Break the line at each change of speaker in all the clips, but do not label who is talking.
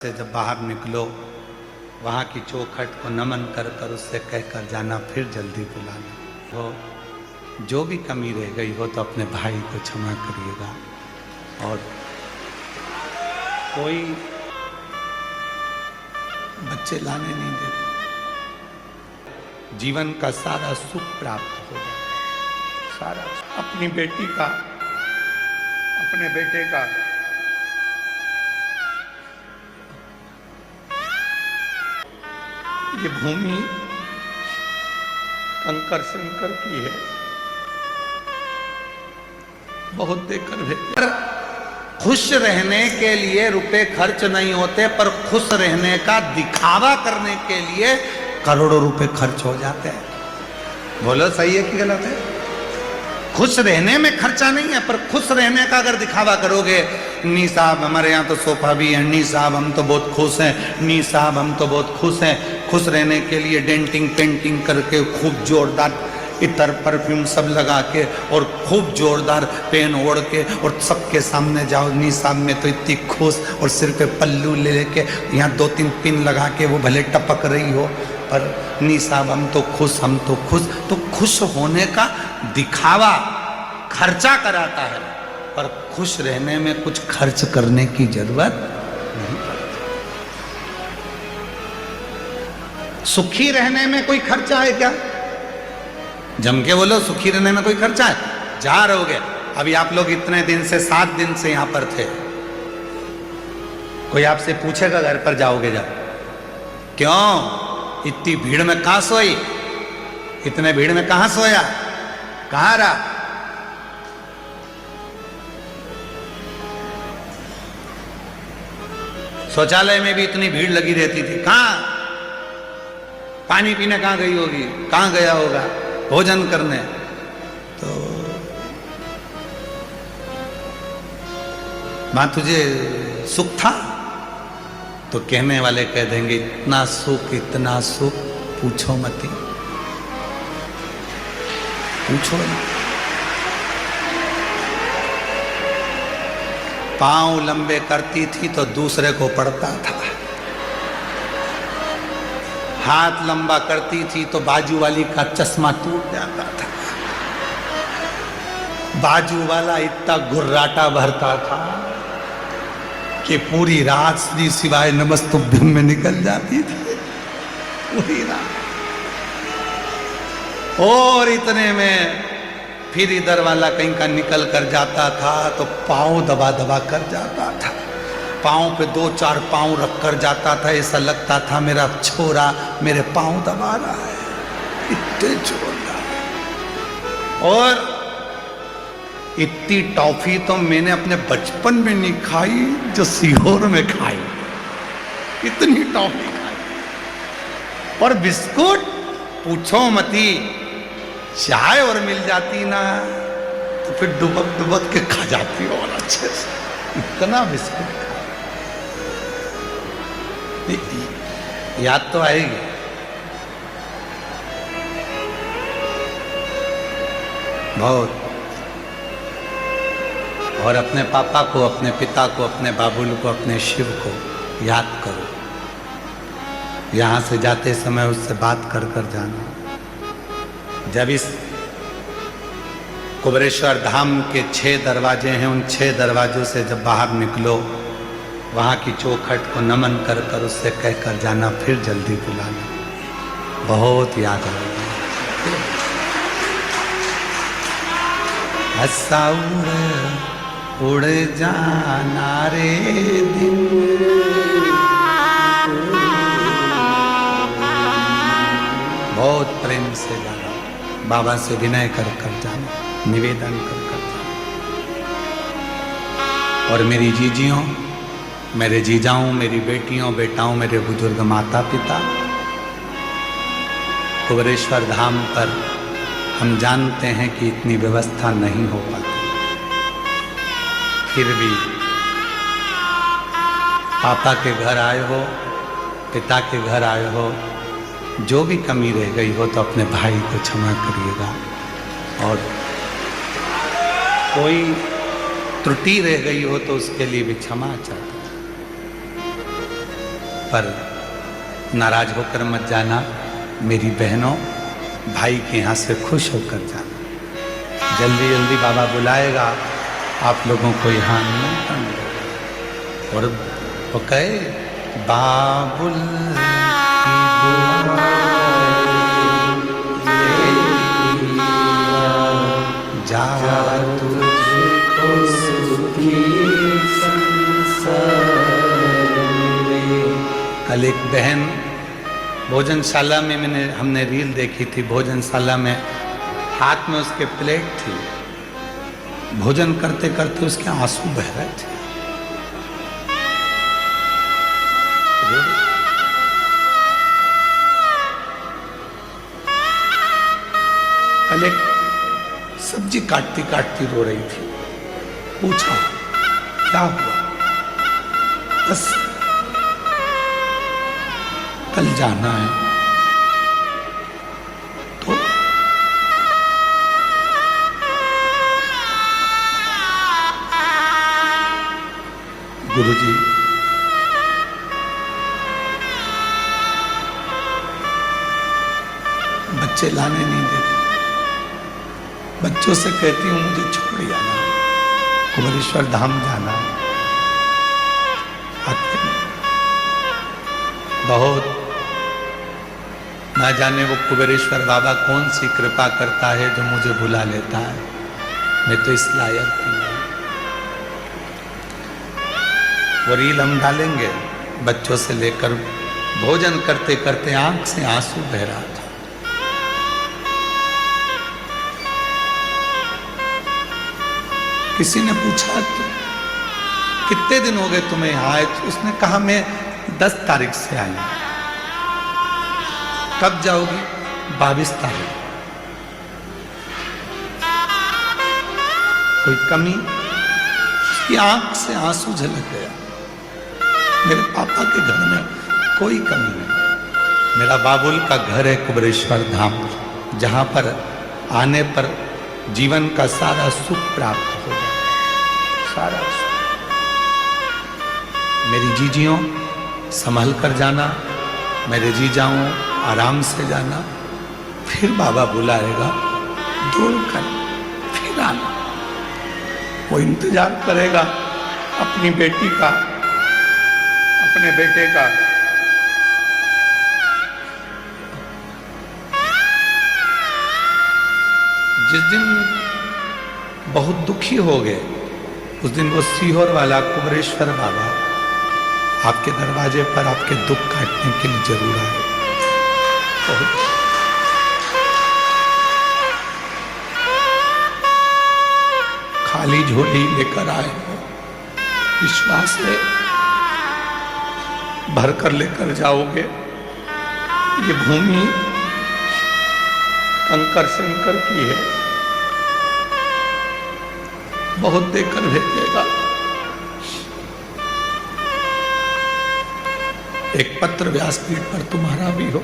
से जब बाहर निकलो वहाँ की चौखट को नमन कर कर उससे कहकर जाना, फिर जल्दी बुलाना। हो जो भी कमी रह गई हो तो अपने भाई को क्षमा करिएगा। और कोई बच्चे लाने नहीं देते, जीवन का सारा सुख प्राप्त हो जाए, सारा अपनी बेटी का, अपने बेटे का ये भूमि कंकर शंकर की है, बहुत देकर भेजा। खुश रहने के लिए रुपए खर्च नहीं होते, पर खुश रहने का दिखावा करने के लिए करोड़ों रुपए खर्च हो जाते हैं। बोलो सही है कि गलत है? खुश रहने में खर्चा नहीं है, पर खुश रहने का अगर दिखावा करोगे, नी साहब हमारे यहाँ तो सोफा भी है, नी साहब हम तो बहुत खुश हैं, नी साहब हम तो बहुत खुश हैं। खुश रहने के लिए डेंटिंग पेंटिंग करके खूब जोरदार इतर परफ्यूम सब लगा के और खूब जोरदार पेन ओढ़ के और सबके सामने जाओ, नी साहब में तो इतनी खुश, और सिर पे पल्लू ले लेके यहाँ 2-3 पिन लगा के वो भले टपक रही हो, पर नी साहब हम तो खुश, हम तो खुश। तो खुश होने का दिखावा खर्चा कराता है, पर खुश रहने में कुछ खर्च करने की जरूरत नहीं पड़ती। सुखी रहने में कोई खर्चा है क्या? जम के बोलो, सुखी रहने में कोई खर्चा है? जा रहोगे, अभी आप लोग इतने दिन से 7 दिन से यहां पर थे, कोई आपसे पूछेगा घर पर जाओगे जब, क्यों इतनी भीड़ में कहां सोई, इतने भीड़ में कहां सोया, कहां रहा? शौचालय में भी इतनी भीड़ लगी रहती थी, कहां? पानी पीने कहां गई होगी, कहां गया होगा, भोजन करने। तो मां तुझे सुख था? तो कहने वाले कह देंगे इतना सुख पूछो मत, पूछो ना। पांव लंबे करती थी तो दूसरे को पड़ता था, हाथ लंबा करती थी तो बाजू वाली का चश्मा टूट जाता था, बाजू वाला इतना गुर्राटा भरता था कि पूरी रात श्री शिवाय नमस्तुभ्यम में निकल जाती थी, पूरी रात। और इतने में फिर इधर वाला कहीं का निकल कर जाता था तो पांव दबा दबा कर जाता था, पांव पे 2-4 पांव रख कर जाता था, ऐसा लगता था मेरा छोरा मेरे पांव दबा रहा है, इतने जोरदार। और इतनी टॉफी तो मैंने अपने बचपन में नहीं खाई जो सीहोर में खाई, इतनी टॉफी खाई। और बिस्कुट पूछो मती, चाय और मिल जाती ना तो फिर डुबक डुबक के खा जाती और अच्छे से, इतना बिस्कुट खा। याद तो आएगी। बहुत। और अपने पापा को, अपने पिता को, अपने बाबुल को, अपने शिव को याद करो। यहां से जाते समय उससे बात कर कर जाना। जब इस कुबरेश्वर धाम के 6 दरवाजे हैं, उन 6 दरवाजों से जब बाहर निकलो वहाँ की चौखट को नमन कर कर उससे कहकर जाना, फिर जल्दी बुलाना, बहुत याद आएगा। ऐसा उड़ जाना रे दिन, बहुत प्रेम से जाना, बाबा से विनय कर कर जाना, निवेदन कर कर जाना। और मेरी जीजियों, मेरे जीजाओं, मेरी बेटियों बेटाओं, मेरे बुजुर्ग माता पिता, कुबरेश्वर धाम पर हम जानते हैं कि इतनी व्यवस्था नहीं हो पाती, फिर भी पापा के घर आए हो, पिता के घर आए हो, जो भी कमी रह गई हो तो अपने भाई को क्षमा करिएगा। और कोई त्रुटि रह गई हो तो उसके लिए भी क्षमा चाहता हूं। पर नाराज होकर मत जाना मेरी बहनों, भाई के यहाँ से खुश होकर जाना। जल्दी जल्दी बाबा बुलाएगा, आप लोगों को यहाँ निमंत्रण देगा। और वो कहे बाबुल की दुआ जा तुझको सुखी संसार में। कल एक बहन भोजनशाला में हमने रील देखी थी। भोजनशाला में हाथ में उसके प्लेट थी, भोजन करते करते उसके आंसू बह रहे थे। कल एक सब्जी काटती काटती रो रही थी। पूछा क्या हुआ? बस कल जाना है। तो गुरुजी बच्चे लाने नहीं देते, बच्चों से कहती हूँ मुझे छोड़ जाना, कुबेरेश्वर धाम जाना है। आते नहीं। बहुत ना जाने वो कुबेरेश्वर बाबा कौन सी कृपा करता है जो मुझे बुला लेता है। मैं तो इस लायक नहीं हूं। वो रील हम डालेंगे। बच्चों से लेकर भोजन करते करते आंख से आंसू बह रहा था। किसी ने पूछा तो कितने दिन हो गए तुम्हें यहाँ आए? तो उसने कहा मैं 10 तारीख से आई। कब जाओगी? 22 तारीख। कोई कमी? उसकी आंख से आंसू झलक गया। मेरे पापा के घर में कोई कमी नहीं। मेरा बाबुल का घर है कुबेरेश्वर धाम, जहां पर आने पर जीवन का सारा सुख प्राप्त हो जाए। सारा सुख। मेरी जीजियों संभल कर जाना, मेरे जीजाओं आराम से जाना। फिर बाबा बुलाएगा, दौड़ कर फिर आना। वो इंतजार करेगा अपनी बेटी का, अपने बेटे का। जिस दिन बहुत दुखी हो गए, उस दिन वो सीहोर वाला कुबेरेश्वर बाबा आपके दरवाजे पर आपके दुख काटने के लिए जरूर आए। खाली झोली लेकर आए हो, विश्वास है भर कर लेकर जाओगे। ये भूमि कंकर शंकर की है, बहुत देकर भेजेगा। एक पत्र व्यासपीठ पर तुम्हारा भी हो,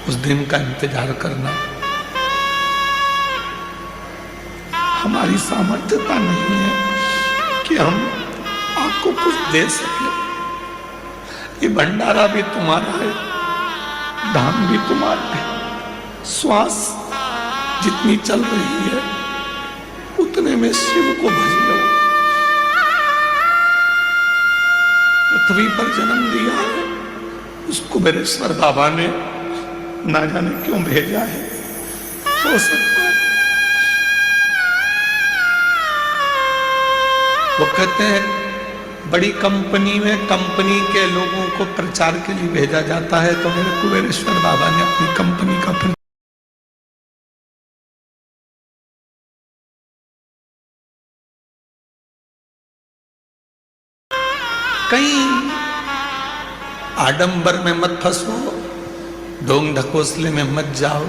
उस दिन का इंतजार करना। हमारी सामर्थ्यता नहीं है कि हम आपको कुछ दे सके। ये भंडारा भी तुम्हारा है, धाम भी तुम्हारा है। श्वास जितनी चल रही है उतने में शिव को भज लो। पृथ्वी पर जन्म दिया है, उस कुबेरेश्वर बाबा ने ना जाने क्यों भेजा है। हो सकता है वो कहते हैं बड़ी कंपनी में कंपनी के लोगों को प्रचार के लिए भेजा जाता है, तो मेरे कुबेरेश्वर बाबा ने अपनी कंपनी का कहीं आडंबर में मत फंसो, ढोंग ढकोसले में मत जाओ,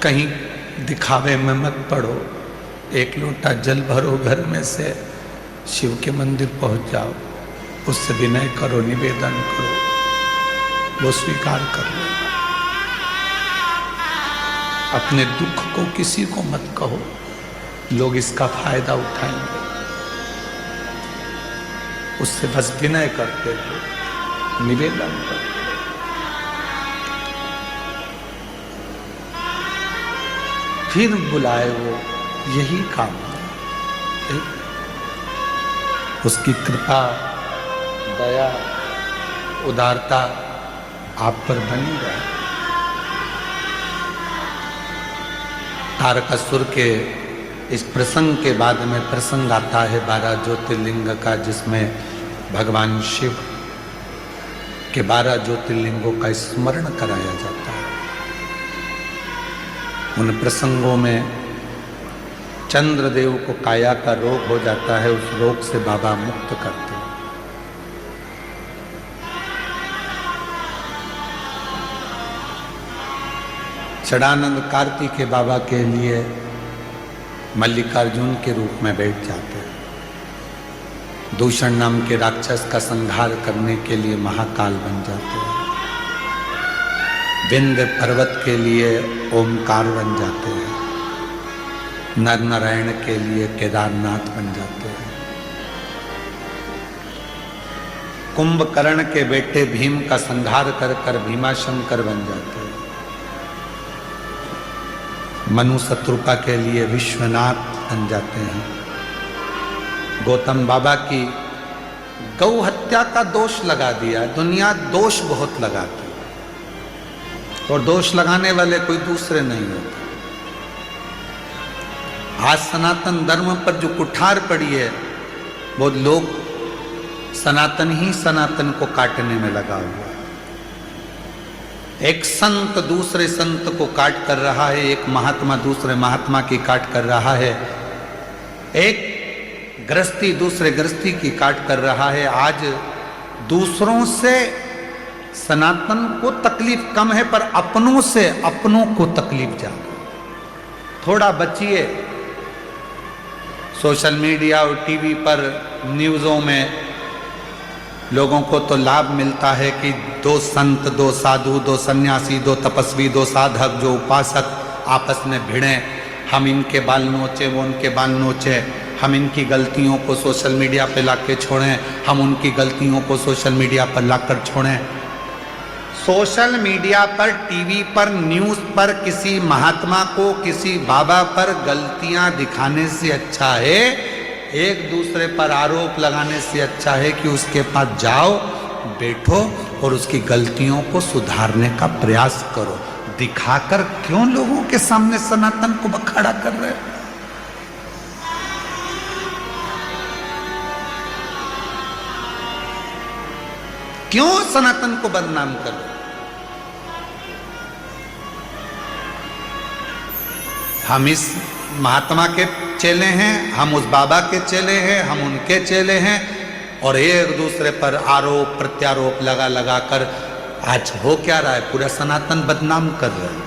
कहीं दिखावे में मत पड़ो। एक लोटा जल भरो घर में से, शिव के मंदिर पहुंच जाओ, उससे विनय करो, निवेदन करो, वो स्वीकार कर लेगा। अपने दुख को किसी को मत कहो, लोग इसका फायदा उठाएंगे। उससे बस विनय करते हो, निवेदन करो। फिर बुलाए वो, यही काम है। उसकी कृपा, दया, उदारता आप पर बनी रहे। तारकासुर के इस प्रसंग के बाद में प्रसंग आता है 12 ज्योतिर्लिंग का, जिसमें भगवान शिव के 12 ज्योतिर्लिंगों का स्मरण कराया जाता है। उन प्रसंगों में चंद्रदेव को काया का रोग हो जाता है, उस रोग से बाबा मुक्त करते हैं। षडानंद कार्तिकेय बाबा के लिए मल्लिकार्जुन के रूप में बैठ जाते हैं। दूषण नाम के राक्षस का संहार करने के लिए महाकाल बन जाते हैं। विंध्य पर्वत के लिए ओमकार बन जाते हैं। नर नारायण के लिए केदारनाथ बन जाते हैं। कुंभकर्ण के बेटे भीम का संहार कर कर भीमाशंकर बन जाते हैं। मनु शत्रुपा के लिए विश्वनाथ बन जाते हैं। गौतम बाबा की गौ हत्या का दोष लगा दिया। दुनिया दोष बहुत लगाती है और दोष लगाने वाले कोई दूसरे नहीं होते। आज सनातन धर्म पर जो कुठार पड़ी है, वो लोग सनातन ही सनातन को काटने में लगा हुआ है। एक संत दूसरे संत को काट कर रहा है, एक महात्मा दूसरे महात्मा की काट कर रहा है, एक गृहस्थी दूसरे गृहस्थी की काट कर रहा है। आज दूसरों से सनातन को तकलीफ कम है, पर अपनों से अपनों को तकलीफ ज्यादा। थोड़ा बचिए। सोशल मीडिया और टीवी पर न्यूज़ों में लोगों को तो लाभ मिलता है कि दो संत, दो साधु, दो सन्यासी, दो तपस्वी, दो साधक, जो उपासक आपस में भिड़े, हम इनके बाल नोचे, वो उनके बाल नोचे, हम इनकी गलतियों को सोशल मीडिया पर लाकर छोड़ें, हम उनकी गलतियों को सोशल मीडिया पर लाकर छोड़ें। सोशल मीडिया पर, टीवी पर, न्यूज़ पर किसी महात्मा को, किसी बाबा पर गलतियां दिखाने से अच्छा है, एक दूसरे पर आरोप लगाने से अच्छा है कि उसके पास जाओ, बैठो और उसकी गलतियों को सुधारने का प्रयास करो। दिखाकर क्यों लोगों के सामने सनातन को बखाड़ा कर रहे हो? क्यों सनातन को बदनाम कर रहे हो? हम इस महात्मा के चेले हैं, हम उस बाबा के चेले हैं, हम उनके चेले हैं, और एक दूसरे पर आरोप प्रत्यारोप लगा लगा कर आज हो क्या रहा है? पूरा सनातन बदनाम कर रहे हैं।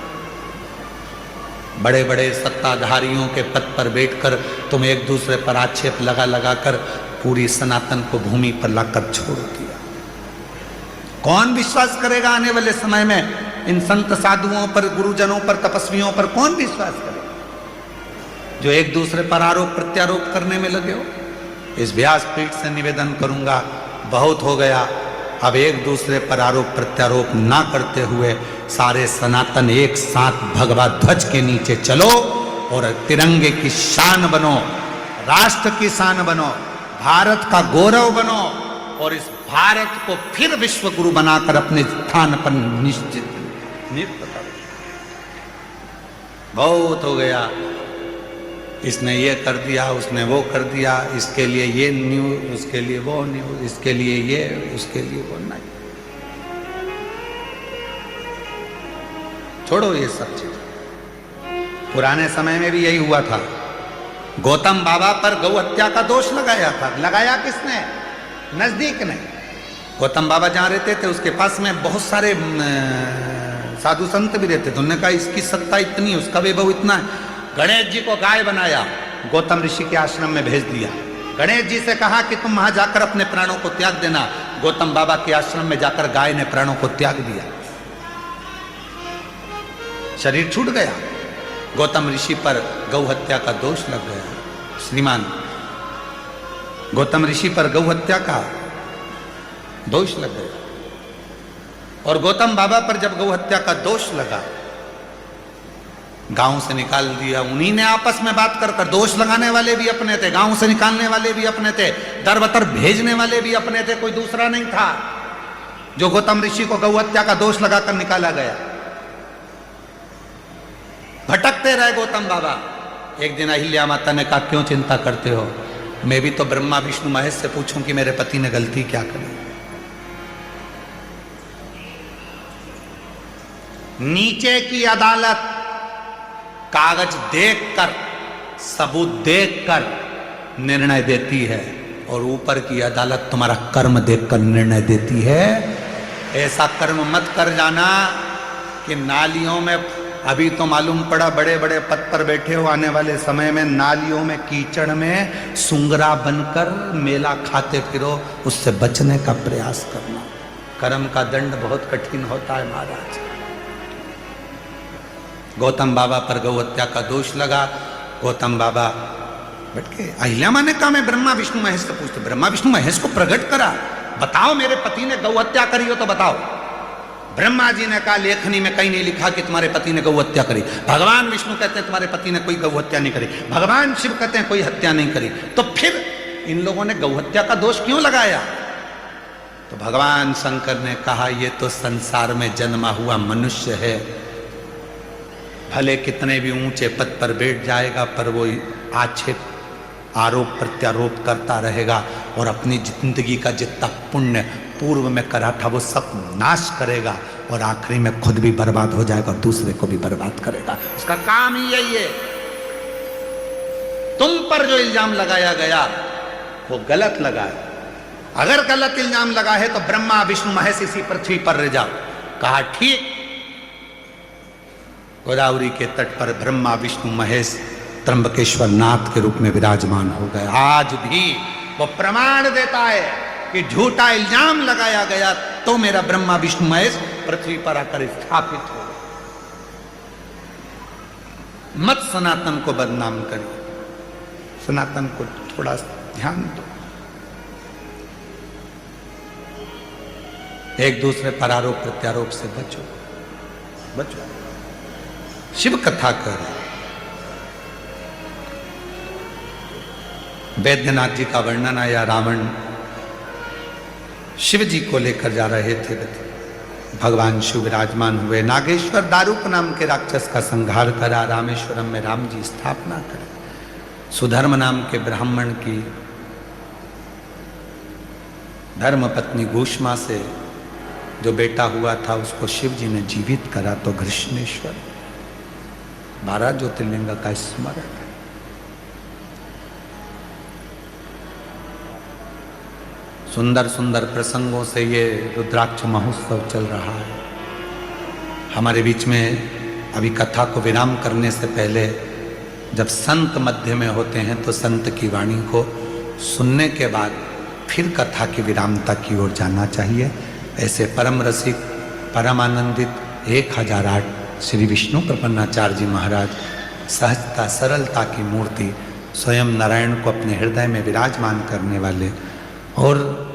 बड़े बड़े सत्ताधारियों के पद पर बैठकर तुम एक दूसरे पर आक्षेप लगा लगा कर पूरी सनातन को भूमि पर लाकर छोड़ दिया। कौन विश्वास करेगा आने वाले समय में इन संत साधुओं पर, गुरुजनों पर, तपस्वियों पर? कौन विश्वास करेगा जो एक दूसरे पर आरोप प्रत्यारोप करने में लगे हो? इस व्यासपीठ से निवेदन करूंगा, बहुत हो गया। अब एक दूसरे पर आरोप प्रत्यारोप ना करते हुए सारे सनातन एक साथ भगवा ध्वज के नीचे चलो और तिरंगे की शान बनो, राष्ट्र की शान बनो, भारत का गौरव बनो, और इस भारत को फिर विश्व गुरु बनाकर अपने स्थान पर निश्चित नियुक्त करो। बहुत हो गया। इसने ये कर दिया, उसने वो कर दिया, इसके लिए ये न्यूज़, उसके लिए वो न्यूज़, इसके लिए ये, उसके लिए वो। नहीं, छोड़ो ये सब चीज। पुराने समय में भी यही हुआ था। गौतम बाबा पर गौ हत्या का दोष लगाया था। लगाया किसने? नजदीक ने। गौतम बाबा जहाँ रहते थे उसके पास में बहुत सारे साधु संत भी रहते थे। उन्होंने कहा इसकी सत्ता इतनी, उसका वैभव इतना है। गणेश जी को गाय बनाया, गौतम ऋषि के आश्रम में भेज दिया। गणेश जी से कहा कि तुम वहां जाकर अपने प्राणों को त्याग देना। गौतम बाबा के आश्रम में जाकर गाय ने प्राणों को त्याग दिया। शरीर छूट गया। गौतम ऋषि पर गौ हत्या का दोष लग गया। श्रीमान, गौतम ऋषि पर गौ हत्या का दोष लग गया। और गौतम बाबा पर जब गौ हत्या का दोष लगा, गांव से निकाल दिया। उन्हीं ने आपस में बात कर कर, दोष लगाने वाले भी अपने थे, गांव से निकालने वाले भी अपने थे, दर बतर भेजने वाले भी अपने थे, कोई दूसरा नहीं था। जो गौतम ऋषि को गौ हत्या का दोष लगाकर निकाला गया, भटकते रहे गौतम बाबा। एक दिन अहिल्या माता ने कहा, क्यों चिंता करते हो, मैं भी तो ब्रह्मा विष्णु महेश से पूछूं कि मेरे पति ने गलती क्या करी। नीचे की अदालत कागज देखकर, सबूत देखकर निर्णय देती है, और ऊपर की अदालत तुम्हारा कर्म देखकर निर्णय देती है। ऐसा कर्म मत कर जाना कि नालियों में, अभी तो मालूम पड़ा बड़े बड़े पद पर बैठे हो, आने वाले समय में नालियों में कीचड़ में सुंगरा बनकर मेला खाते फिरो, उससे बचने का प्रयास करना। कर्म का दंड बहुत कठिन होता है महाराज। गौतम बाबा पर गौ हत्या का दोष लगा। गौतम बाबा बैठ के, अहिल्या मां ने कहा मैं ब्रह्मा विष्णु महेश से पूछते, ब्रह्मा विष्णु महेश को प्रकट करा, बताओ मेरे पति ने गौ हत्या करी हो तो बताओ। ब्रह्मा जी ने कहा लेखनी में कहीं नहीं लिखा कि तुम्हारे पति ने गौ हत्या करी। भगवान विष्णु कहते हैं तुम्हारे पति ने कोई गौ हत्या नहीं करी। भगवान शिव कहते हैं कोई हत्या नहीं करी। तो फिर इन लोगों ने गौ हत्या का दोष क्यों लगाया? तो भगवान शंकर ने कहा ये तो संसार में जन्मा हुआ मनुष्य है, भले कितने भी ऊंचे पद पर बैठ जाएगा पर वो आक्षेप आरोप प्रत्यारोप करता रहेगा, और अपनी जिंदगी का जितना पुण्य पूर्व में करा था वो सब नाश करेगा, और आखिरी में खुद भी बर्बाद हो जाएगा और दूसरे को भी बर्बाद करेगा। उसका काम ही यही है। तुम पर जो इल्जाम लगाया गया वो गलत लगा है। अगर गलत इल्जाम लगा है तो ब्रह्मा विष्णु महेश इसी पृथ्वी पर रह जाओ। कहा ठीक। गोदावरी के तट पर ब्रह्मा विष्णु महेश त्र्यंबकेश्वर नाथ के रूप में विराजमान हो गए। आज भी वो प्रमाण देता है कि झूठा इल्जाम लगाया गया तो मेरा ब्रह्मा विष्णु महेश पृथ्वी पर आकर स्थापित हो। मत सनातन को बदनाम करिए, सनातन को थोड़ा ध्यान दो। एक दूसरे पर आरोप प्रत्यारोप से बचो, बचो। शिव कथा कर, वैद्यनाथ जी का वर्णन आया। रावण शिव जी को लेकर जा रहे थे, भगवान शिव विराजमान हुए। नागेश्वर दारूक नाम के राक्षस का संहार करा, रामेश्वरम में राम जी स्थापना करी। सुधर्म नाम के ब्राह्मण की धर्म पत्नी घूष्मा से जो बेटा हुआ था उसको शिव जी ने जीवित करा। तो घृष्णेश्वर 12 ज्योतिर्लिंग का स्मरण। सुंदर सुंदर प्रसंगों से ये रुद्राक्ष महोत्सव चल रहा है हमारे बीच में। अभी कथा को विराम करने से पहले जब संत मध्य में होते हैं तो संत की वाणी को सुनने के बाद फिर कथा की विरामता की ओर जाना चाहिए। ऐसे परम रसिक, परम आनंदित 1008 श्री विष्णु प्रपन्नाचार्य जी महाराज, सहजता सरलता की मूर्ति, स्वयं नारायण को अपने हृदय में विराजमान करने वाले और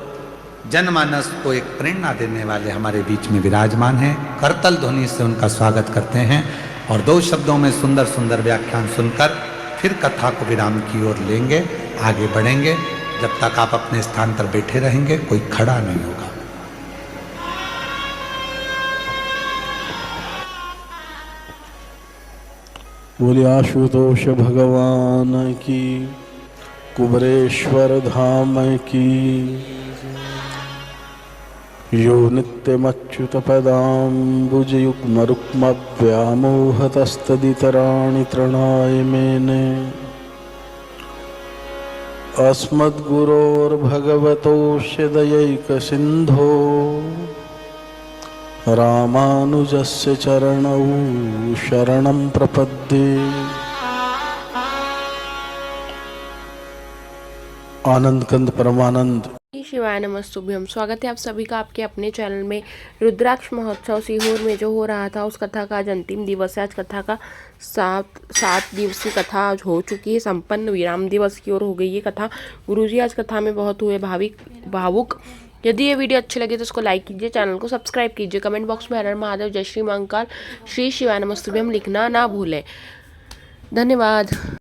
जनमानस को एक प्रेरणा देने वाले हमारे बीच में विराजमान हैं। करतल ध्वनि से उनका स्वागत करते हैं और 2 शब्दों में सुंदर सुंदर व्याख्यान सुनकर फिर कथा को विराम की ओर लेंगे, आगे बढ़ेंगे। जब तक आप अपने स्थान पर बैठे रहेंगे कोई खड़ा नहीं होगा।
बोलिए आशुतोष भगवान की, कुबरेश्वर धाम की। यो नित्यमच्युत पदाम्बुजयुग्म रुक्म व्यामोहतस्तदितराणि तृणाय मेने। अस्मद्गुरोर्भगवतोऽस्य दयैकसिन्धो रामानुजस्य चरणौ शरणं प्रपद्ये। आनंद कंद परमानंद
शिवाय नमस्तुभ्यम। स्वागत है आप सभी का आपके अपने चैनल में। रुद्राक्ष महोत्सव सीहोर में जो हो रहा था उस कथा का आज अंतिम दिवस है। आज कथा का 7 दिवसीय कथा आज हो चुकी है, संपन्न विराम दिवस की ओर हो गई ये कथा। गुरुजी आज कथा में बहुत हुए भावुक, यदि ये वीडियो अच्छी लगी तो उसको लाइक कीजिए, चैनल को सब्सक्राइब कीजिए, कमेंट बॉक्स में हर हर महादेव, जय श्री महाकाल, श्री शिवाय नमस्तुभ्यम लिखना ना भूलें। धन्यवाद।